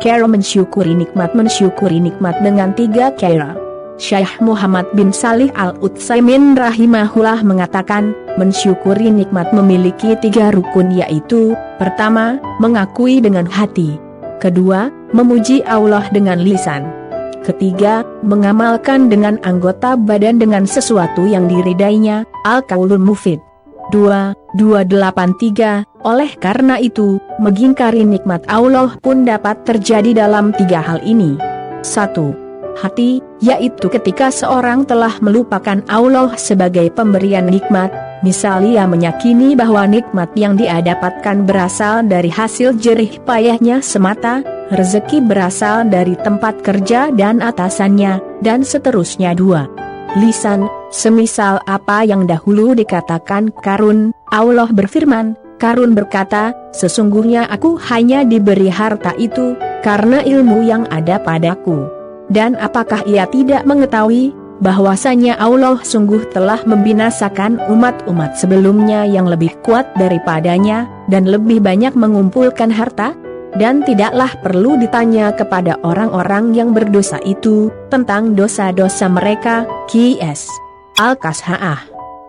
cara mensyukuri nikmat dengan 3 cara. Syekh Muhammad bin Salih Al-Utsaimin rahimahullah mengatakan, mensyukuri nikmat memiliki 3 rukun, yaitu: pertama, mengakui dengan hati; kedua, memuji Allah dengan lisan; ketiga, mengamalkan dengan anggota badan dengan sesuatu yang diridainya. Al-Qaulul Mufid 2283. Oleh karena itu, mengingkari nikmat Allah pun dapat terjadi dalam 3 hal ini. 1. Hati, yaitu ketika seorang telah melupakan Allah sebagai pemberian nikmat, misal ia meyakini bahwa nikmat yang dia dapatkan berasal dari hasil jerih payahnya semata, rezeki berasal dari tempat kerja dan atasannya, dan seterusnya. 2. Lisan, semisal apa yang dahulu dikatakan Qarun. Allah berfirman, Qarun berkata, sesungguhnya aku hanya diberi harta itu karena ilmu yang ada padaku. Dan apakah ia tidak mengetahui bahwasanya Allah sungguh telah membinasakan umat-umat sebelumnya yang lebih kuat daripadanya, dan lebih banyak mengumpulkan harta? Dan tidaklah perlu ditanya kepada orang-orang yang berdosa itu tentang dosa-dosa mereka. Qs. Al-Qas'ah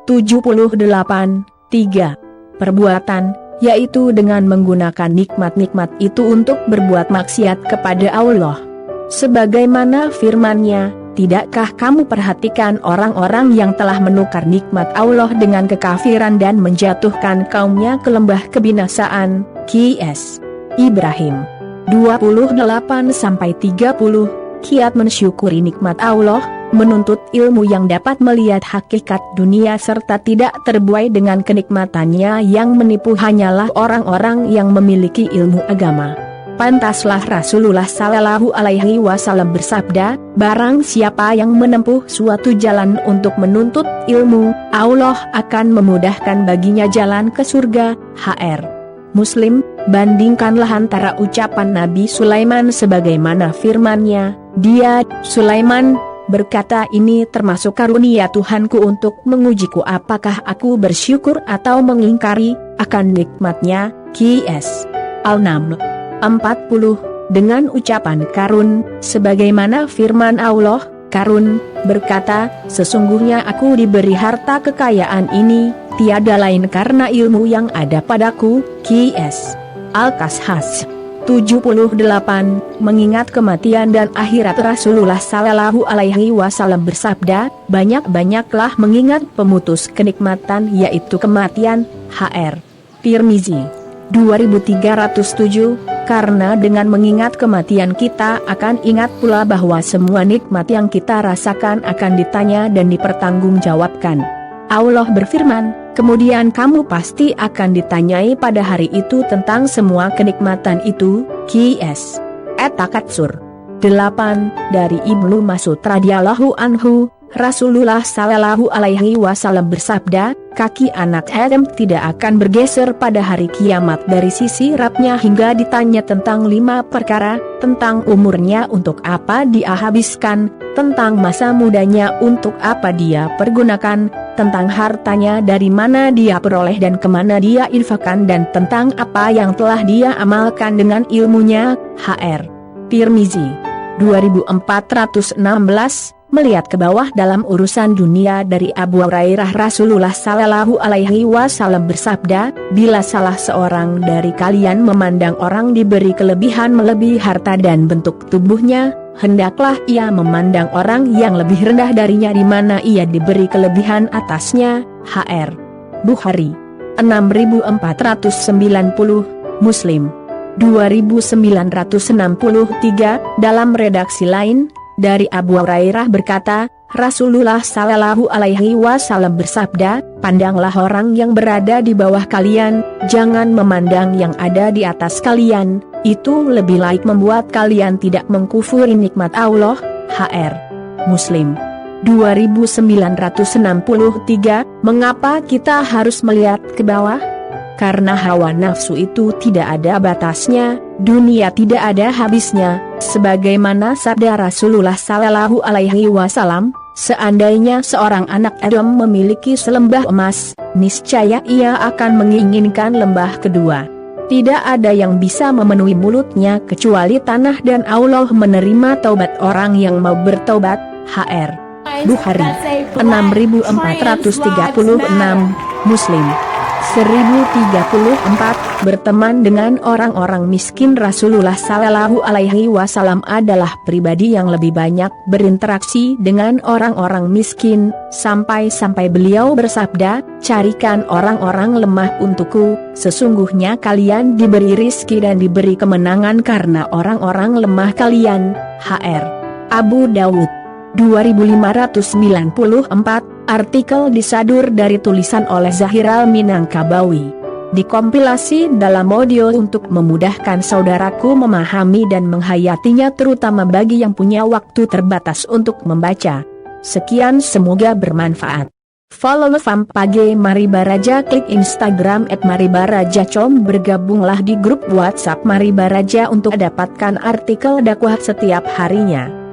78:3. Perbuatan, yaitu dengan menggunakan nikmat-nikmat itu untuk berbuat maksiat kepada Allah. Sebagaimana firman-Nya, tidakkah kamu perhatikan orang-orang yang telah menukar nikmat Allah dengan kekafiran dan menjatuhkan kaumnya ke lembah kebinasaan? Qs. Ibrahim 28-30. Kiat mensyukuri nikmat Allah, menuntut ilmu yang dapat melihat hakikat dunia serta tidak terbuai dengan kenikmatannya yang menipu hanyalah orang-orang yang memiliki ilmu agama. Pantaslah Rasulullah Sallallahu Alaihi Wasallam bersabda, barang siapa yang menempuh suatu jalan untuk menuntut ilmu, Allah akan memudahkan baginya jalan ke surga. Hr. Muslim. Bandingkanlah antara ucapan Nabi Sulaiman sebagaimana firman-Nya, dia, Sulaiman, berkata, ini termasuk karunia Tuhanku untuk mengujiku apakah aku bersyukur atau mengingkari akan nikmat-Nya. Qs. Al-Naml 40. Dengan ucapan Qarun, sebagaimana firman Allah, Qarun berkata, sesungguhnya aku diberi harta kekayaan ini, tiada lain karena ilmu yang ada padaku. Qs. Al-Qas'as 78. Mengingat kematian dan akhirat, Rasulullah Sallallahu Alaihi Wasallam bersabda, banyak-banyaklah mengingat pemutus kenikmatan yaitu kematian. Hr. Tirmizi 2307. Karena dengan mengingat kematian kita akan ingat pula bahwa semua nikmat yang kita rasakan akan ditanya dan dipertanggungjawabkan. Allah berfirman, kemudian kamu pasti akan ditanyai pada hari itu tentang semua kenikmatan itu. Qs. At-Takatsur 8. Dari Ibnu Mas'ud radhiyallahu anhu, Rasulullah Sallallahu Alaihi Wasallam bersabda, kaki anak Adam tidak akan bergeser pada hari kiamat dari sisi rapnya hingga ditanya tentang 5 perkara, tentang umurnya untuk apa dia habiskan, tentang masa mudanya untuk apa dia pergunakan, tentang hartanya dari mana dia peroleh dan kemana dia infakkan, dan tentang apa yang telah dia amalkan dengan ilmunya. Hr. Tirmizi 2416. Melihat ke bawah dalam urusan dunia. Dari Abu Hurairah, Rasulullah Sallallahu Alaihi Wasallam bersabda, bila salah seorang dari kalian memandang orang diberi kelebihan melebihi harta dan bentuk tubuhnya, hendaklah ia memandang orang yang lebih rendah darinya di mana ia diberi kelebihan atasnya. Hr. Bukhari 6490, Muslim 2963. Dalam redaksi lain, dari Abu Hurairah berkata, Rasulullah Sallallahu Alaihi Wasallam bersabda, pandanglah orang yang berada di bawah kalian, jangan memandang yang ada di atas kalian, itu lebih baik membuat kalian tidak mengkufuri nikmat Allah. Hr. Muslim 2963. Mengapa kita harus melihat ke bawah? Karena hawa nafsu itu tidak ada batasnya, dunia tidak ada habisnya, sebagaimana sabda Rasulullah Sallallahu Alaihi Wasallam, seandainya seorang anak Adam memiliki selembah emas, niscaya ia akan menginginkan lembah kedua. Tidak ada yang bisa memenuhi mulutnya kecuali tanah dan Allah menerima taubat orang yang mau bertobat. HR. Bukhari 6436, Muslim 1034. Berteman dengan orang-orang miskin. Rasulullah Shallallahu Alaihi Wasallam adalah pribadi yang lebih banyak berinteraksi dengan orang-orang miskin, sampai-sampai beliau bersabda, "Carikan orang-orang lemah untukku, sesungguhnya kalian diberi rizki dan diberi kemenangan karena orang-orang lemah kalian." HR. Abu Dawud 2594. Artikel disadur dari tulisan oleh Zahiral Minangkabawi. Dikompilasi dalam audio untuk memudahkan saudaraku memahami dan menghayatinya, terutama bagi yang punya waktu terbatas untuk membaca. Sekian, semoga bermanfaat. Follow Fampage Maribaraja, klik Instagram @maribaraja.com, bergabunglah di grup WhatsApp Maribaraja untuk dapatkan artikel dakwah setiap harinya.